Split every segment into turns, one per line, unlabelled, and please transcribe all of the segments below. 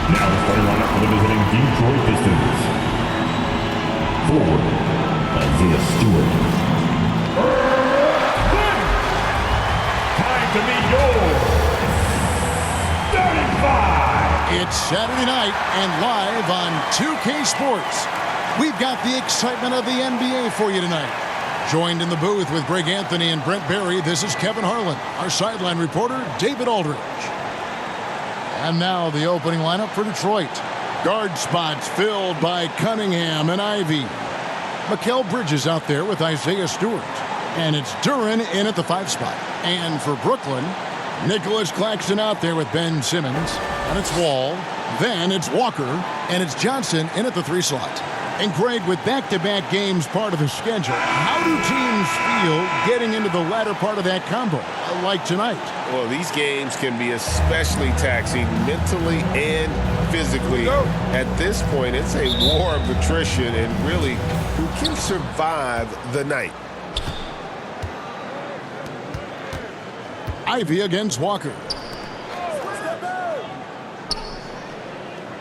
Now the starting lineup for the visiting Detroit Pistons. Forward, Isaiah Stewart. Time to meet your starting five.
It's Saturday night and live on 2K Sports. We've got the excitement of the NBA for you tonight. Joined in the booth with Greg Anthony and Brent Barry, this is Kevin Harlan. Our sideline reporter, David Aldridge. And now the opening lineup for Detroit. Guard spots filled by Cunningham and Ivey. Mikal Bridges out there with Isaiah Stewart. And it's Duren in at the 5 spot. And for Brooklyn, Nicholas Claxton out there with Ben Simmons. And it's Wall. Then it's Walker. And it's Johnson in at the 3 slot. And Greg, with back-to-back games part of the schedule, how do teams feel getting into the latter part of that combo, like tonight?
Well, these games can be especially taxing mentally and physically. At this point, it's a war of attrition and really who can survive the night.
Ivey against Walker.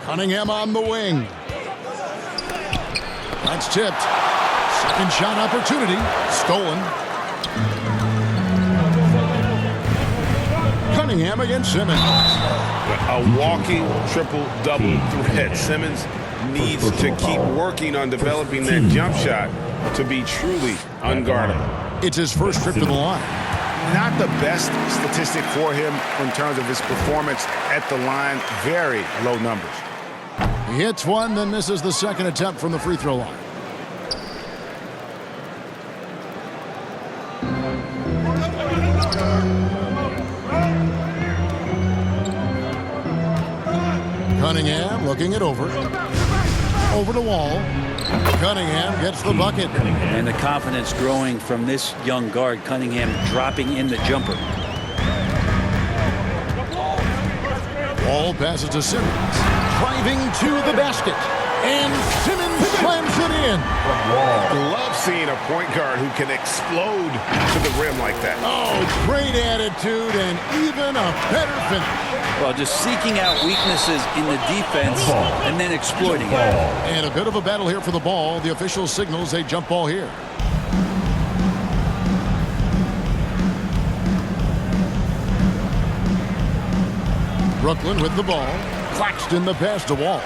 Cunningham on the wing. That's tipped. Second shot opportunity. Stolen. Cunningham against Simmons.
A walking triple-double threat. Simmons needs to keep working on developing that jump shot to be truly unguardable.
It's his first trip to the line.
Not the best statistic for him in terms of his performance at the line. Very low numbers.
He hits one, then misses the second attempt from the free throw line. Cunningham looking it over. Over to Wall. Cunningham gets the bucket.
And the confidence growing from this young guard. Cunningham dropping in the jumper.
Wall passes to Simmons. Driving to the basket. And Simmons slams it in.
Love seeing a point guard who can explode to the rim like that.
Oh, great attitude and even a better finish.
Well, just seeking out weaknesses in the defense and then exploiting it.
And a bit of a battle here for the ball. The official signals a jump ball here. Brooklyn with the ball. Claxton the pass to Wall.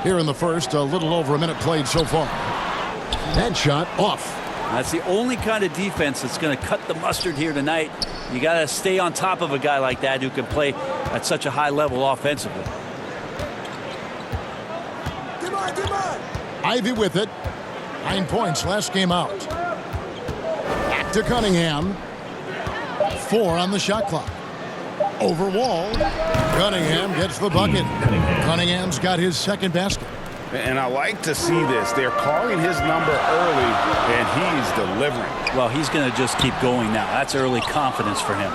Here in the first, a little over a minute played so far. That shot off.
That's the only kind of defense that's going to cut the mustard here tonight. You got to stay on top of a guy like that who can play at such a high level offensively.
Ivey with it. 9 points last game out. Back to Cunningham. 4 on the shot clock. Over Wall. Cunningham gets the bucket. Cunningham's got his second basket.
And I like to see this. They're calling his number early, and he's delivering.
Well, he's going to just keep going now. That's early confidence for him.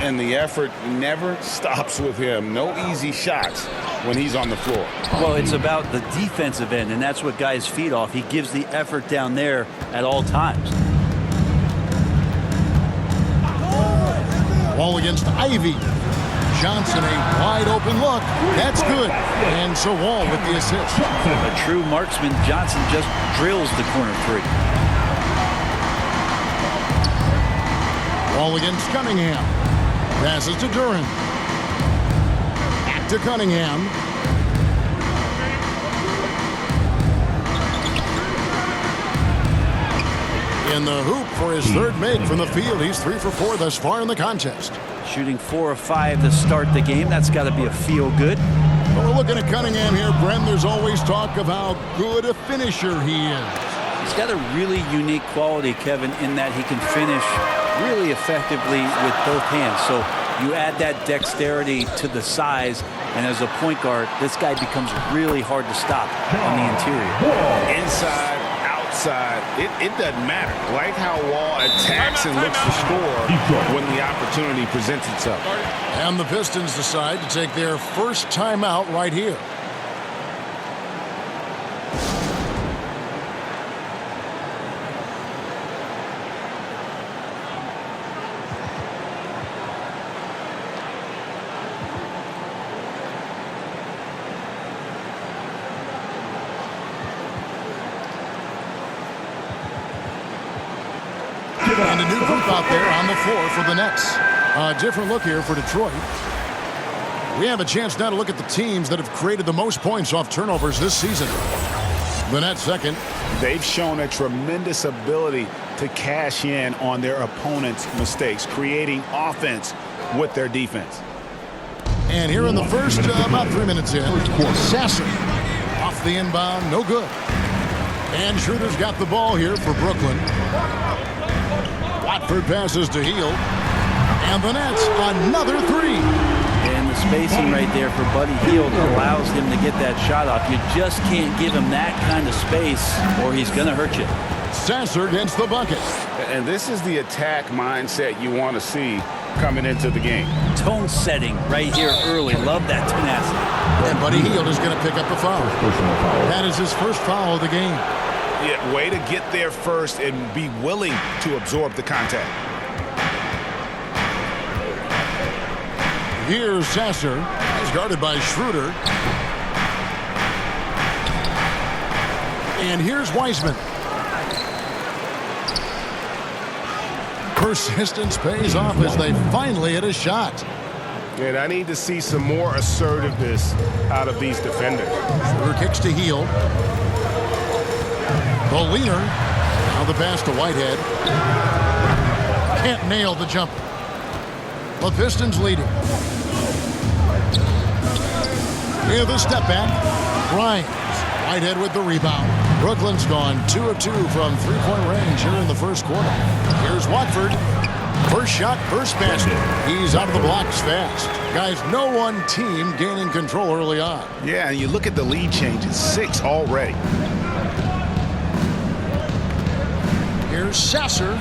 And the effort never stops with him. No easy shots when he's on the floor.
Well, it's about the defensive end, and that's what guys feed off. He gives the effort down there at all times.
Wall against Ivey. Johnson, a wide open look. That's good. And so Wall with the assist.
A true marksman, Johnson just drills the corner 3.
Wall against Cunningham. Passes to Duren. Back to Cunningham. In the hoop for his third make from the field. He's 3 for 4 thus far in the contest.
Shooting 4 of 5 to start the game. That's got to be a feel-good.
Well, we're looking at Cunningham here, Bren. There's always talk of how good a finisher he is.
He's got a really unique quality, Kevin, in that he can finish really effectively with both hands. So you add that dexterity to the size, and as a point guard, this guy becomes really hard to stop on the interior.
Inside, outside, it doesn't matter. Like how Wall attacks and looks to score when the opportunity presents itself.
And the Pistons decide to take their first timeout right here. And a new group out there on the floor for the Nets. A different look here for Detroit. We have a chance now to look at the teams that have created the most points off turnovers this season. The Nets second.
They've shown a tremendous ability to cash in on their opponent's mistakes, creating offense with their defense.
And here in the first, about 3 minutes in, Sasser off the inbound, no good. And Schroeder's got the ball here for Brooklyn. Watford passes to Hield. And the Nets, another three.
And the spacing right there for Buddy Hield allows him to get that shot off. You just can't give him that kind of space or he's going to hurt you.
Sasser gets the bucket.
And this is the attack mindset you want to see coming into the game.
Tone setting right here early. Love that tenacity.
And Buddy Hield is going to pick up the foul. That is his first foul of the game.
Yeah, way to get there first and be willing to absorb the contact.
Here's Sasser. He's guarded by Schroeder. And here's Wiseman. Persistence pays off as they finally hit a shot.
And I need to see some more assertiveness out of these defenders.
Schroeder kicks to Hield. The leaner. Now the pass to Whitehead. Can't nail the jumper. The Pistons leading. With a step back. Grimes. Whitehead with the rebound. Brooklyn's gone 2 of 2 from three-point range here in the first quarter. Here's Watford. First shot, first basket. He's out of the blocks fast. Guys, no one team gaining control early on.
Yeah, and you look at the lead changes, 6 already.
Here's Sasser.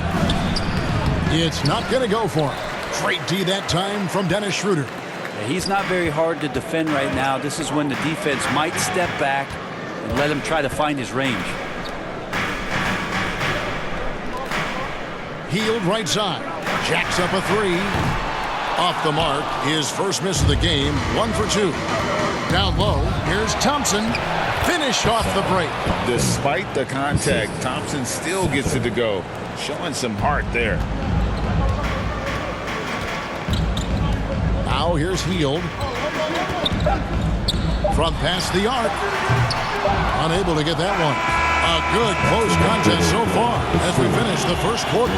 It's not going to go for him. Great D that time from Dennis Schroeder.
He's not very hard to defend right now. This is when the defense might step back and let him try to find his range.
Hield right side. Jacks up a three. Off the mark. His first miss of the game. 1 for 2. Down low. Here's Thompson. Finish off the break.
Despite the contact, Thompson still gets it to go. Showing some heart there.
Now here's Hield. From past the arc. Unable to get that one. A good close contest so far as we finish the first quarter.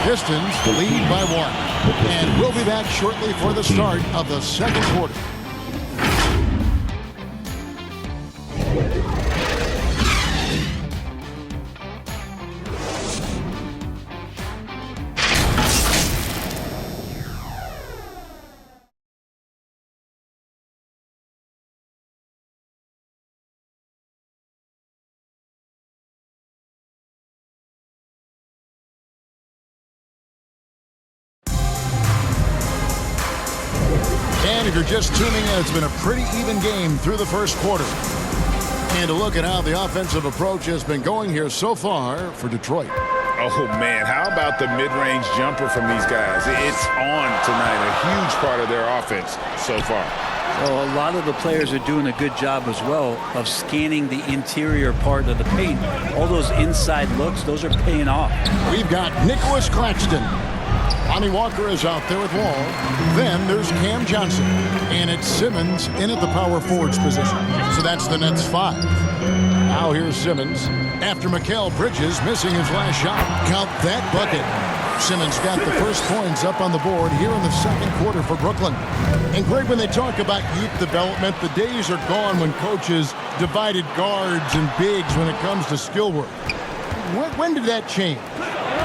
Pistons lead by 1. And we'll be back shortly for the start of the second quarter. And if you're just tuning in, it's been a pretty even game through the first quarter. And to look at how the offensive approach has been going here so far for Detroit.
Oh, man, how about the mid-range jumper from these guys? It's on tonight, a huge part of their offense so far.
Well, a lot of the players are doing a good job as well of scanning the interior part of the paint. All those inside looks, those are paying off.
We've got Nicholas Claxton. Lonnie Walker is out there with Wall. Then there's Cam Johnson. And it's Simmons in at the power forwards position. So that's the Nets 5. Now here's Simmons. After Mikal Bridges missing his last shot. Count that bucket. Simmons got the first points up on the board here in the second quarter for Brooklyn. And Greg, when they talk about youth development, the days are gone when coaches divided guards and bigs when it comes to skill work. When did that change?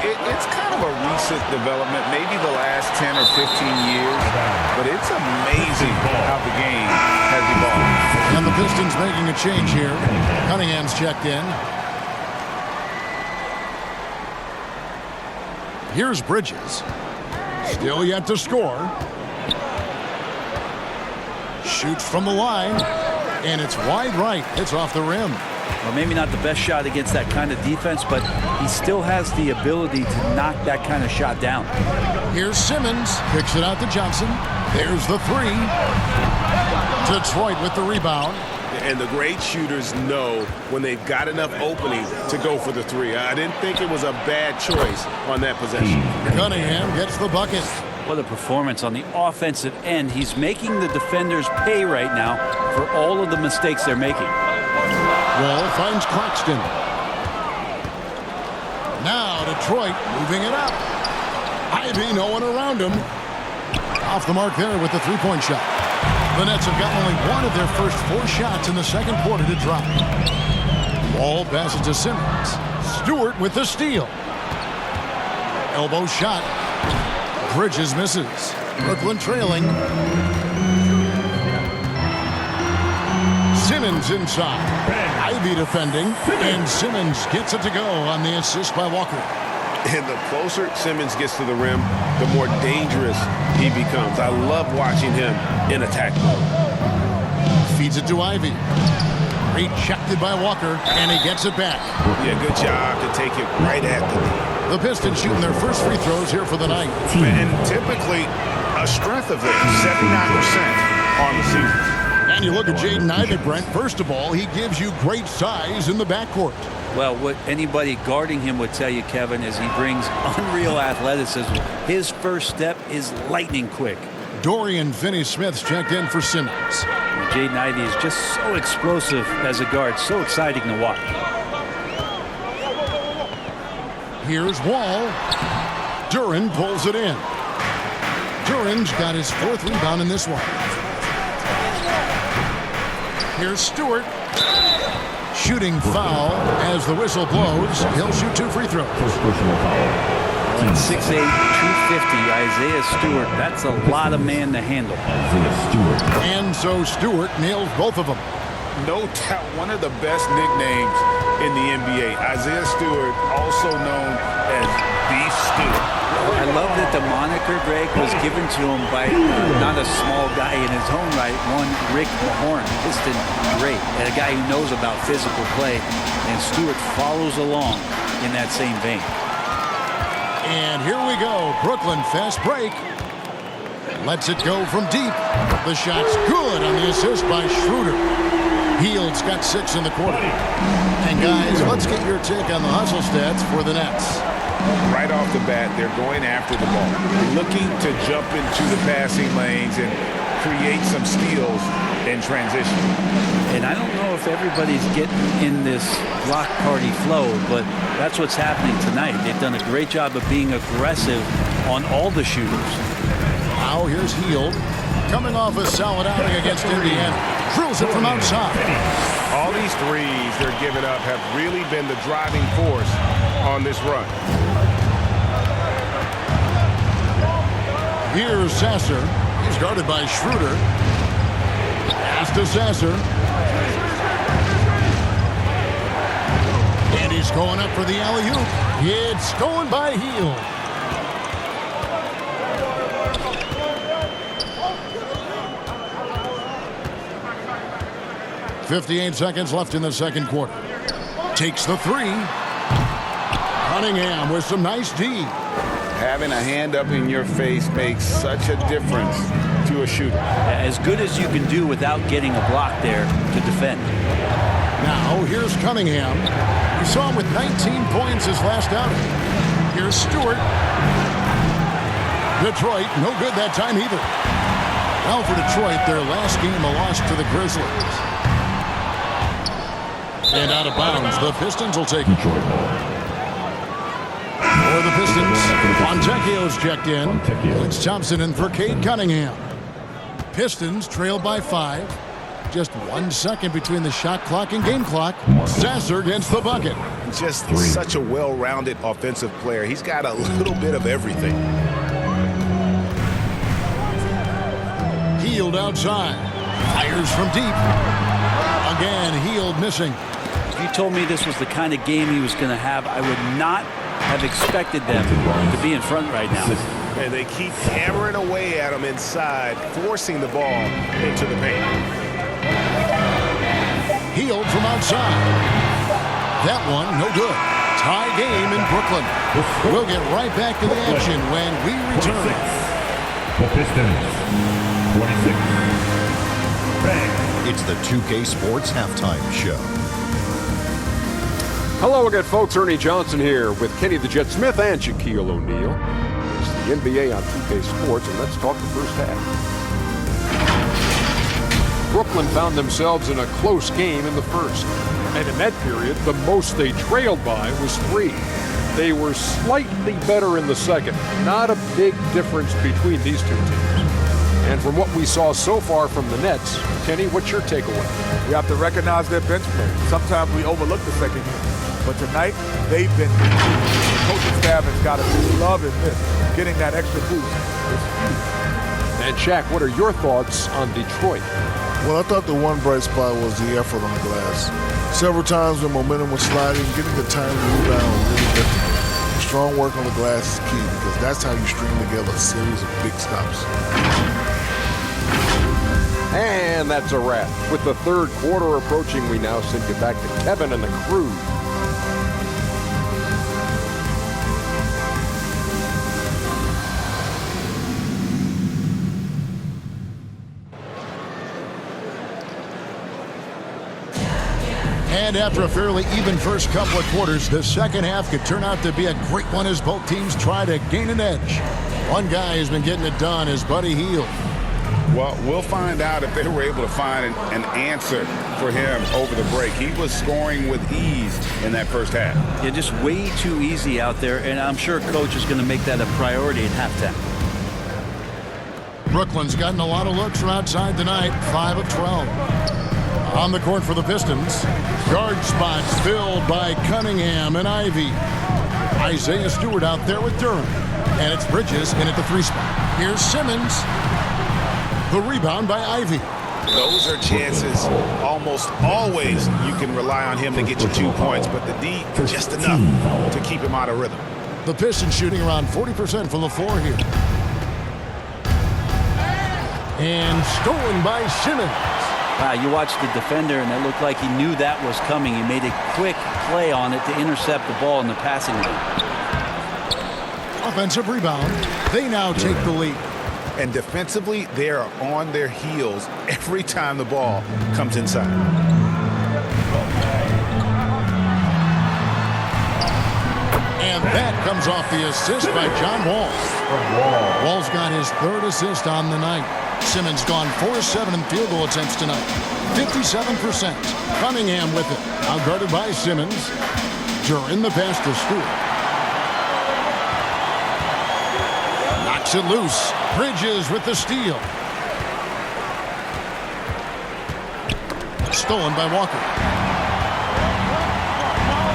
It's kind of a recent development, maybe the last 10 or 15 years, but it's amazing how the game has evolved.
And the Pistons making a change here. Cunningham's checked in. Here's Bridges. Still yet to score. Shoots from the line. And it's wide right. It's off the rim.
Well, maybe not the best shot against that kind of defense, but he still has the ability to knock that kind of shot down.
Here's Simmons. Kicks it out to Johnson. There's the three. Detroit with the rebound.
And the great shooters know when they've got enough opening to go for the three. I didn't think it was a bad choice on that possession.
Cunningham gets the bucket.
What a performance on the offensive end. He's making the defenders pay right now for all of the mistakes they're making.
Wall finds Claxton. Now Detroit moving it up. Ivy, no one around him. Off the mark there with the three-point shot. The Nets have gotten only one of their first 4 shots in the second quarter to drop. Wall passes to Simmons. Stewart with the steal. Elbow shot. Bridges misses. Brooklyn trailing. Simmons inside. Ivy defending. And Simmons gets it to go on the assist by Walker.
And the closer Simmons gets to the rim, the more dangerous he becomes. I love watching him in attack mode.
Feeds it to Ivy. Rejected by Walker, and he gets it back.
Yeah, good job to take it right at them.
The Pistons shooting their first free throws here for the night.
And typically, a strength of theirs, 79% on the season.
And you look at Jaden Ivey, Brent. First of all, he gives you great size in the backcourt.
Well, what anybody guarding him would tell you, Kevin, is he brings unreal athleticism. His first step is lightning quick.
Dorian Finney-Smith's checked in for Simmons.
Jaden Ivey is just so explosive as a guard, so exciting to watch.
Here's Wall. Duren pulls it in. Duren's got his 4th rebound in this one. Here's Stewart. Shooting foul as the whistle blows. He'll shoot 2 free throws.
First personal foul.
6'8", 250, Isaiah Stewart. That's a lot of man to handle.
Isaiah Stewart.
And so Stewart nails both of them.
No doubt one of the best nicknames in the NBA. Isaiah Stewart, also known as Beef Stew.
I love that the moniker, Greg, was given to him by not a small guy in his own right, one Rick Mahorn, Piston great, and a guy who knows about physical play, and Stewart follows along in that same vein.
And here we go. Brooklyn fast break. Lets it go from deep. The shot's good on the assist by Schroeder. Hield's got 6 in the quarter. And guys, let's get your take on the hustle stats for the Nets.
Right off the bat, they're going after the ball, looking to jump into the passing lanes and create some steals in transition.
And I don't know if everybody's getting in this block party flow, but that's what's happening tonight. They've done a great job of being aggressive on all the shooters.
Now here's Hield. Coming off a solid outing against Indiana. Drills it from outside.
All these threes they're giving up have really been the driving force on this run.
Here's Sasser. He's guarded by Schroeder. Pass to Sasser. And he's going up for the alley-oop. It's stolen by Hield. .58 seconds left in the second quarter. Takes the 3. Cunningham with some nice D.
Having a hand up in your face makes such a difference to a shooter.
As good as you can do without getting a block there to defend.
Now here's Cunningham. We saw him with 19 points his last outing. Here's Stewart. Detroit, no good that time either. Now for Detroit, their last game a loss to the Grizzlies. And out of bounds, the Pistons will take it.
Detroit ball.
For the Pistons, Fontecchio's checked in.
Fontecchio.
It's Thompson in for Cade Cunningham. Pistons trail by 5. Just 1 second between the shot clock and game clock. Sasser gets the bucket.
Just such a well-rounded offensive player. He's got a little bit of everything.
Hield outside. Fires from deep. Again, Hield missing.
If you told me this was the kind of game he was going to have, I would not have expected them to be in front right now.
And they keep hammering away at him inside, forcing the ball into the paint.
Hield from outside. That one, no good. Tie game in Brooklyn. We'll get right back to the action when we return.
26. The Pistons. 26. Bang.
It's the 2K Sports Halftime Show.
Hello again, folks. Ernie Johnson here with Kenny the Jet Smith and Shaquille O'Neal. It's the NBA on 2K Sports, and let's talk the first half. Brooklyn found themselves in a close game in the first. And in that period, the most they trailed by was 3. They were slightly better in the second. Not a big difference between these two teams. And from what we saw so far from the Nets, Kenny, what's your takeaway?
We have to recognize their bench play. Sometimes we overlook the second unit. But tonight, they've been the coaching staff has got to be loving this. Getting that extra boost is huge.
And Shaq, what are your thoughts on Detroit?
Well, I thought the one bright spot was the effort on the glass. Several times when momentum was sliding, getting the time to rebound was really difficult. Strong work on the glass is key because that's how you string together a series of big stops.
And that's a wrap. With the third quarter approaching, we now send you back to Kevin and the crew.
And after a fairly even first couple of quarters, the second half could turn out to be a great one as both teams try to gain an edge. One guy who's been getting it done is Buddy Hield.
Well, we'll find out if they were able to find an answer for him over the break. He was scoring with ease in that first half.
Yeah, just way too easy out there, and I'm sure Coach is going to make that a priority at halftime.
Brooklyn's gotten a lot of looks from outside tonight, 5 of 12. On the court for the Pistons, guard spots filled by Cunningham and Ivy. Isaiah Stewart out there with Durham. And it's Bridges in at the 3 spot. Here's Simmons. The rebound by Ivy.
Those are chances almost always you can rely on him to get you 2 points, but the D just enough to keep him out of rhythm.
The Pistons shooting around 40% from the floor here. And stolen by Simmons.
Wow, you watched the defender, and it looked like he knew that was coming. He made a quick play on it to intercept the ball in the passing lane.
Offensive rebound. They now take the lead.
And defensively, they are on their heels every time the ball comes inside.
And that comes off the assist by John Wall. Wall's got his 3rd assist on the night. Simmons gone 4-7 in field goal attempts tonight. 57%. Cunningham with it. Now guarded by Simmons. During the pass to Stewart. Knocks it loose. Bridges with the steal. Stolen by Walker.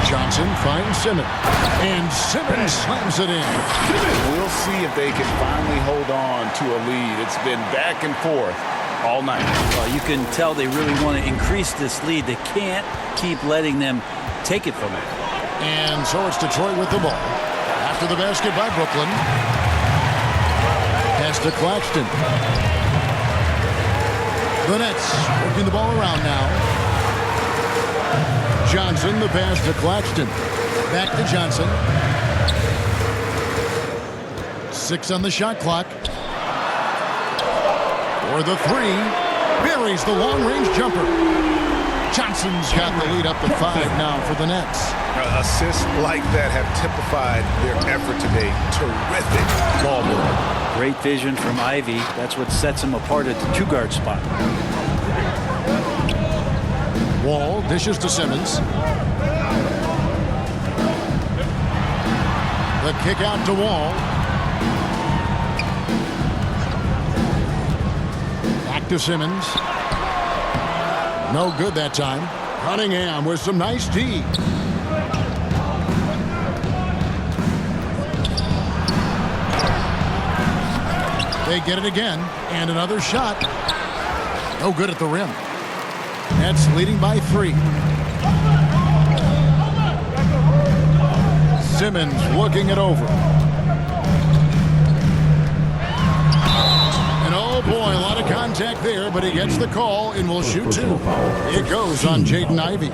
Johnson finds Simmons. And Simmons slams it in.
We'll see if they can finally hold on to a lead. It's been back and forth all night.
Well, you can tell they really want to increase this lead. They can't keep letting them take it from them.
And so it's Detroit with the ball. After the basket by Brooklyn. Pass to Claxton. The Nets working the ball around now. Johnson, the pass to Claxton. Back to Johnson. 6 on the shot clock. For the 3. Buries the long-range jumper. Johnson's got the lead up to 5 now for the Nets.
Assists like that have typified their effort today. Terrific ball movement.
Great vision from Ivy. That's what sets him apart at the 2-guard spot.
Wall dishes to Simmons. The kick out to Wall. Back to Simmons. No good that time. Cunningham with some nice D. They get it again. And another shot. No good at the rim. Nets leading by 3. Simmons looking it over. And oh boy, a lot of contact there, but he gets the call and will shoot 2. It goes on Jaden Ivey.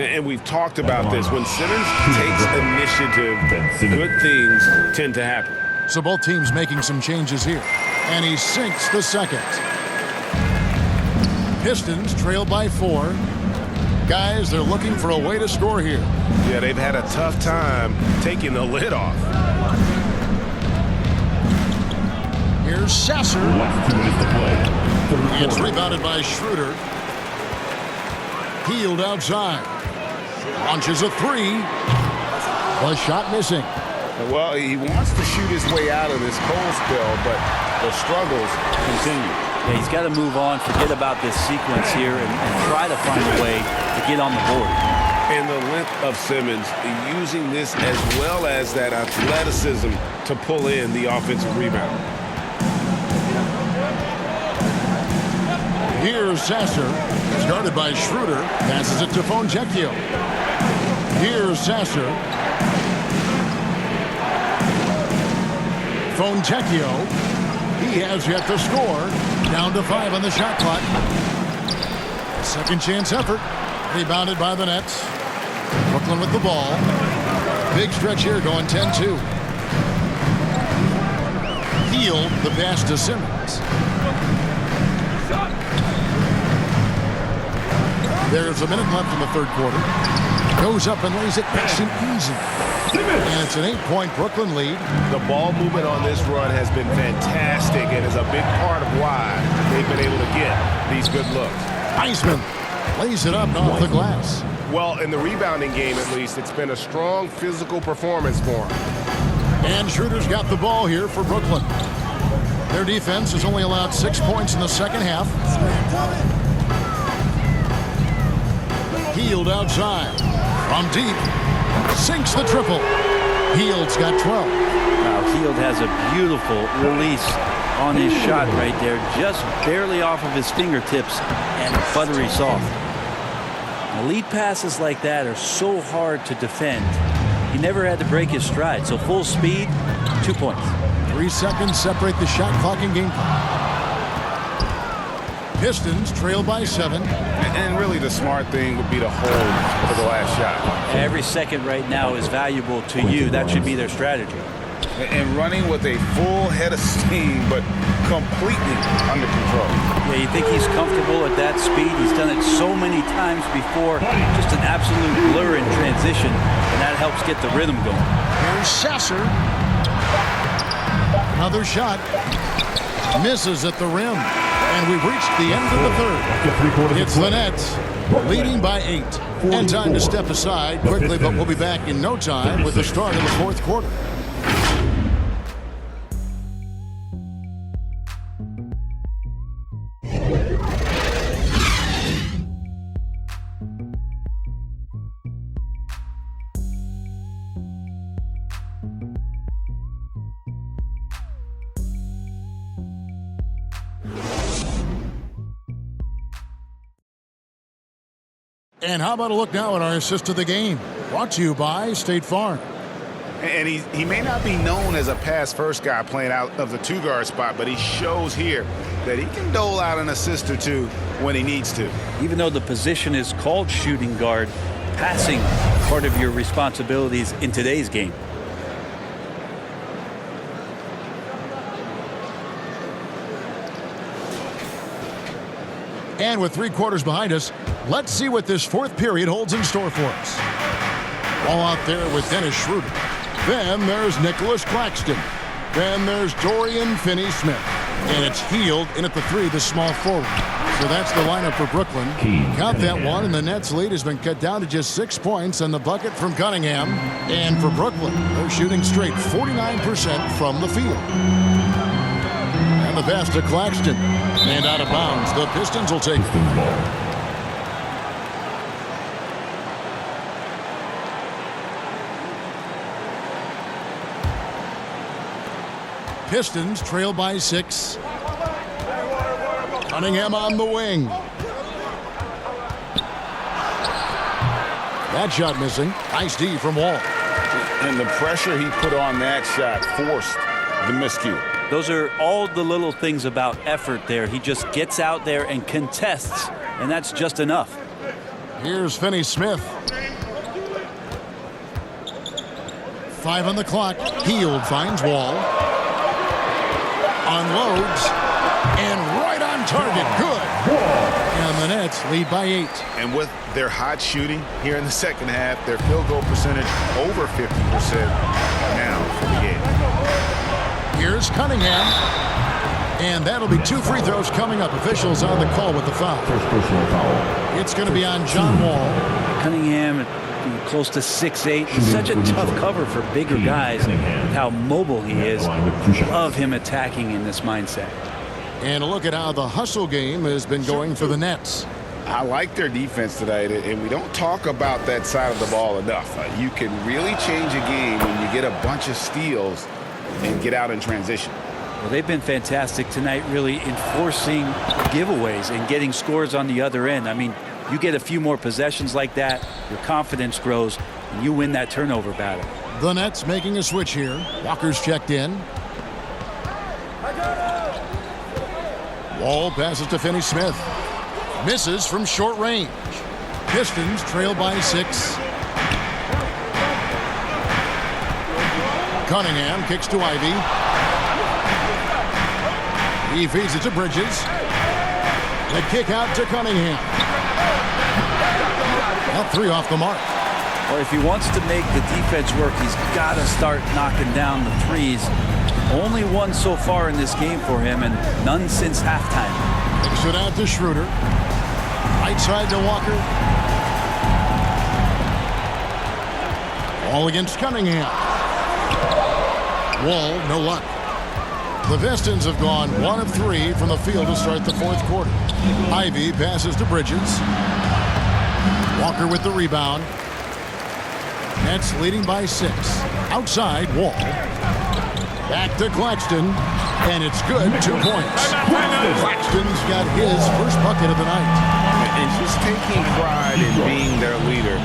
And we've talked about this. When Simmons takes initiative, good things tend to happen.
So both teams making some changes here. And he sinks the second. Pistons trail by 4. Guys, they're looking for a way to score here.
Yeah, they've had a tough time taking the lid off.
Here's Sasser.
Last 2 minutes to play.
It's rebounded by Schroeder. Healed outside. Launches a 3. The shot missing.
Well, he wants to shoot his way out of this cold spell, but the struggles continue.
Yeah, he's got to move on, forget about this sequence here, and try to find a way to get on the board.
And the length of Simmons using this as well as that athleticism to pull in the offensive rebound.
Here's Sasser. It's guarded by Schroeder. Passes it to Fontecchio. Here's Sasser. Fontecchio. He has yet to score. Down to 5 on the shot clock. Second chance effort. Rebounded by the Nets. Brooklyn with the ball. Big stretch here going 10-2. Hield the pass to Simmons. There's a minute left in the third quarter. Goes up and lays it nice and easy. And it's an 8-point Brooklyn lead.
The ball movement on this run has been fantastic and is a big part of why they've been able to get these good looks.
Eisman lays it up off the glass.
Well, in the rebounding game at least, it's been a strong physical performance for him.
And Schroeder's got the ball here for Brooklyn. Their defense has only allowed 6 points in the second half. Hield outside. From deep. Sinks the triple. Hield's got 12.
Now, Hield has a beautiful release on his shot right there. Just barely off of his fingertips and buttery soft. Now, lead passes like that are so hard to defend. He never had to break his stride. So full speed, 2 points.
3 seconds separate the shot clock and game clock. Pistons trail by 7.
And really the smart thing would be to hold for the last shot.
Every second right now is valuable to you. That should be their strategy.
And running with a full head of steam, but completely under control.
Yeah, you think he's comfortable at that speed? He's done it so many times before. Just an absolute blur in transition, and that helps get the rhythm going.
Here's Sasser. Another shot. Misses at the rim. And we've reached the end of the third. It's the Nets leading by 8. And time to step aside quickly, but we'll be back in no time with the start of the fourth quarter. And how about a look now at our assist of the game? Brought to you by State Farm.
And he may not be known as a pass-first guy playing out of the two-guard spot, but he shows here that he can dole out an assist or two when he needs to.
Even though the position is called shooting guard, passing part of your responsibilities in today's game.
And with 3 quarters behind us, let's see what this fourth period holds in store for us. All out there with Dennis Schroeder. Then there's Nicholas Claxton. Then there's Dorian Finney-Smith. And it's Hield in at the 3, the small forward. So that's the lineup for Brooklyn. Count that one, and the Nets' lead has been cut down to just 6 points, and the bucket from Cunningham. And for Brooklyn, they're shooting straight 49% from the field. And the pass to Claxton. And out of bounds. The Pistons will take it. Pistons trail by 6. Cunningham on the wing. That shot missing. Nice D from Wall.
And the pressure he put on that shot forced the miscue.
Those are all the little things about effort there. He just gets out there and contests, and that's just enough.
Here's Finney-Smith. 5 on the clock. Hield finds Wall. Unloads. And right on target. Good. And the Nets lead by 8.
And with their hot shooting here in the second half, their field goal percentage over 50% now for the game.
Here's Cunningham. And that'll be 2 free throws coming up. Officials on the call with the foul.
First personal foul.
It's going to be on John Wall.
Cunningham, close to 6'8". He's such a tough cover for bigger guys. How mobile he is. Love him attacking in this mindset.
And a look at how the hustle game has been going for the Nets.
I like their defense tonight, and we don't talk about that side of the ball enough. You can really change a game when you get a bunch of steals and get out in transition.
Well, they've been fantastic tonight, really enforcing giveaways and getting scores on the other end. I mean, you get a few more possessions like that, your confidence grows, and you win that turnover battle.
The Nets making a switch here. Walker's checked in. Wall passes to Finney-Smith. Misses from short range. Pistons trail by 6. Cunningham kicks to Ivy. He feeds it to Bridges. The kick out to Cunningham. That 3 off the mark.
Well, if he wants to make the defense work, he's got to start knocking down the threes. Only one so far in this game for him, and none since halftime.
Kicks it out to Schroeder. Right side to Walker. Wall against Cunningham. Wall, no luck. The Pistons have gone 1 of 3 from the field to start the 4th quarter. Ivy passes to Bridges. Walker with the rebound. Nets leading by 6. Outside, Wall. Back to Claxton. And it's good. 2 points. Claxton's got his first bucket of the night.
And just taking pride in being their leader.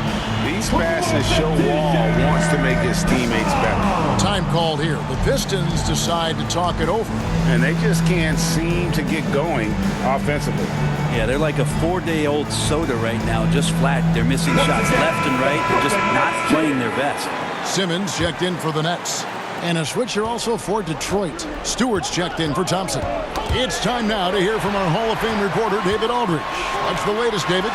These passes show Wall wants to make his teammates better.
Time called here. The Pistons decide to talk it over.
And they just can't seem to get going offensively.
Yeah, they're like a 4-day-old soda right now, just flat. They're missing shots left and right. They're just not playing their best.
Simmons checked in for the Nets. And a switcher also for Detroit. Stewart's checked in for Thompson. It's time now to hear from our Hall of Fame reporter, David Aldridge. What's the latest, David?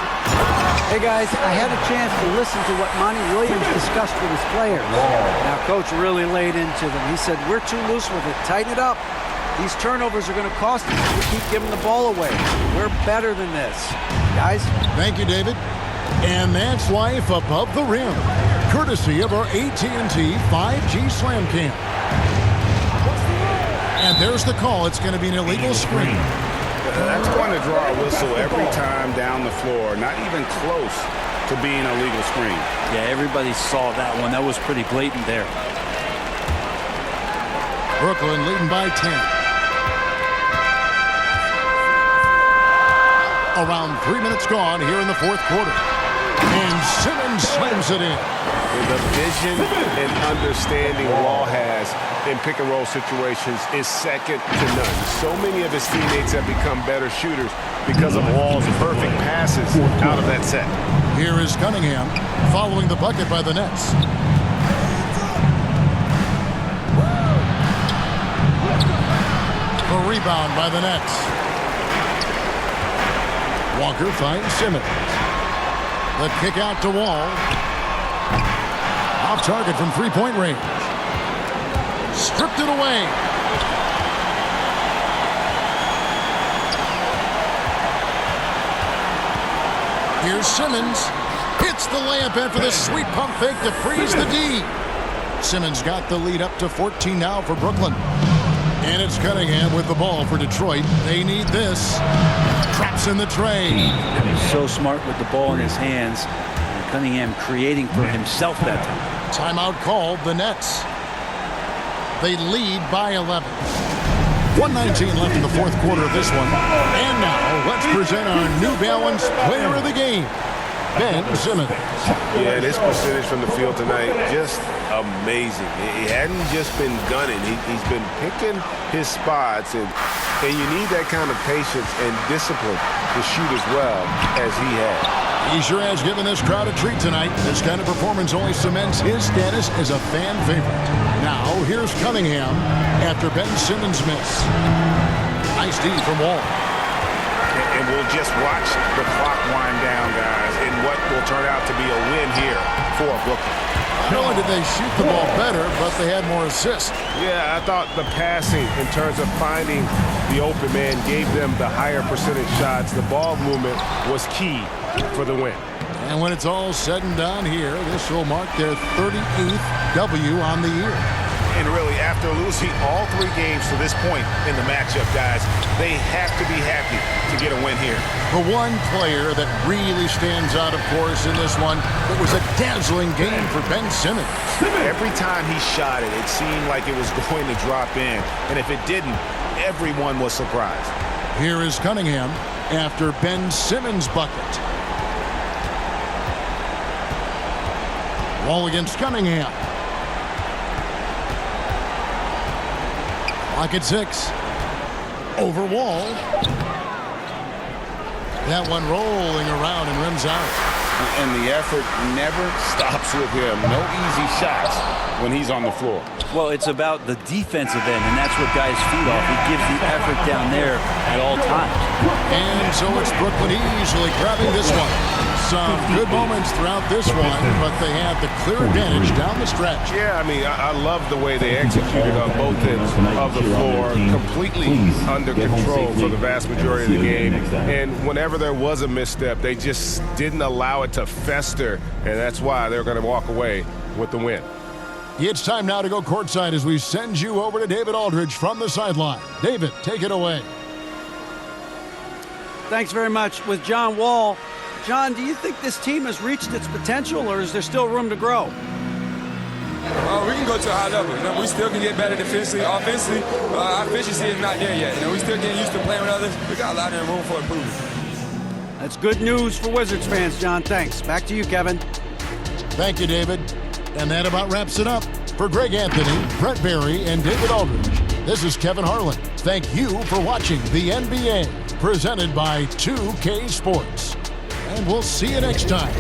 Hey, guys, I had a chance to listen to what Monty Williams discussed with his players. Now, Coach really laid into them. He said, we're too loose with it. Tighten it up. These turnovers are going to cost us if we keep giving the ball away. We're better than this. Guys?
Thank you, David. And that's life above the rim, courtesy of our AT&T 5G Slam Cam. And there's the call. It's going to be an illegal screen.
That's going to draw a whistle every time down the floor. Not even close to being a legal screen.
Yeah, everybody saw that one. That was pretty blatant there.
Brooklyn leading by 10. Around 3 minutes gone here in the 4th quarter. And Simmons slams it in.
The vision and understanding Wall has in pick-and-roll situations is second to none. So many of his teammates have become better shooters because of Wall's perfect passes out of that set.
Here is Cunningham following the bucket by the Nets. A rebound by the Nets. Walker finds Simmons. The kick out to Wall. Off target from 3-point range. Stripped it away. Here's Simmons. Hits the layup after the sweet pump fake to freeze the D. Simmons got the lead up to 14 now for Brooklyn. And it's Cunningham with the ball for Detroit. They need this. Traps in the tray.
He's so smart with the ball in his hands. And Cunningham creating for himself that time.
Timeout called. The Nets. They lead by 11. 1:19 left in the 4th quarter of this one. And now let's present our New Balance Player of the Game, Ben Simmons.
Yeah, this percentage from the field tonight, just amazing. He hadn't just been gunning. He's been picking his spots, and you need that kind of patience and discipline to shoot as well as he has.
He sure has given this crowd a treat tonight. This kind of performance only cements his status as a fan favorite. Now, here's Cunningham after Ben Simmons' miss. Nice D from Wall.
And we'll just watch the clock wind down, guys, in what will turn out to be a win here for Brooklyn.
Not only did they shoot the ball better, but they had more assists.
Yeah, I thought the passing in terms of finding the open man gave them the higher percentage shots. The ball movement was key for the win.
And when it's all said and done here, this will mark their 38th W on the year.
And really, after losing all 3 games to this point in the matchup, guys, they have to be happy to get a win here.
The one player that really stands out, of course, in this one, it was a dazzling game for Ben Simmons.
Every time he shot it, it seemed like it was going to drop in. And if it didn't, everyone was surprised.
Here is Cunningham after Ben Simmons' bucket. Wall against Cunningham. Clock at 6. Over Wall. That one rolling around and rims out.
And the effort never stops with him. No easy shots when he's on the floor.
Well, it's about the defensive end, and that's what guys feed off. He gives the effort down there at all times.
And so it's Brooklyn easily grabbing this one. Some good moments throughout this one, but they had the clear advantage down the stretch.
Yeah, I mean, I love the way they executed on both ends of the floor, completely under control for the vast majority of the game. And whenever there was a misstep, they just didn't allow it to fester, and that's why they're going to walk away with the win.
It's time now to go courtside as we send you over to David Aldridge from the sideline. David, take it away.
Thanks very much. With John Wall. John, do you think this team has reached its potential, or is there still room to grow?
We can go to a high level. We still can get better defensively. Offensively, our efficiency is not there yet. We still getting used to playing with others. We got a lot of room for improvement.
That's good news for Wizards fans, John. Thanks. Back to you, Kevin.
Thank you, David. And that about wraps it up. For Greg Anthony, Brent Barry, and David Aldridge, this is Kevin Harlan. Thank you for watching the NBA, presented by 2K Sports. And we'll see you next time.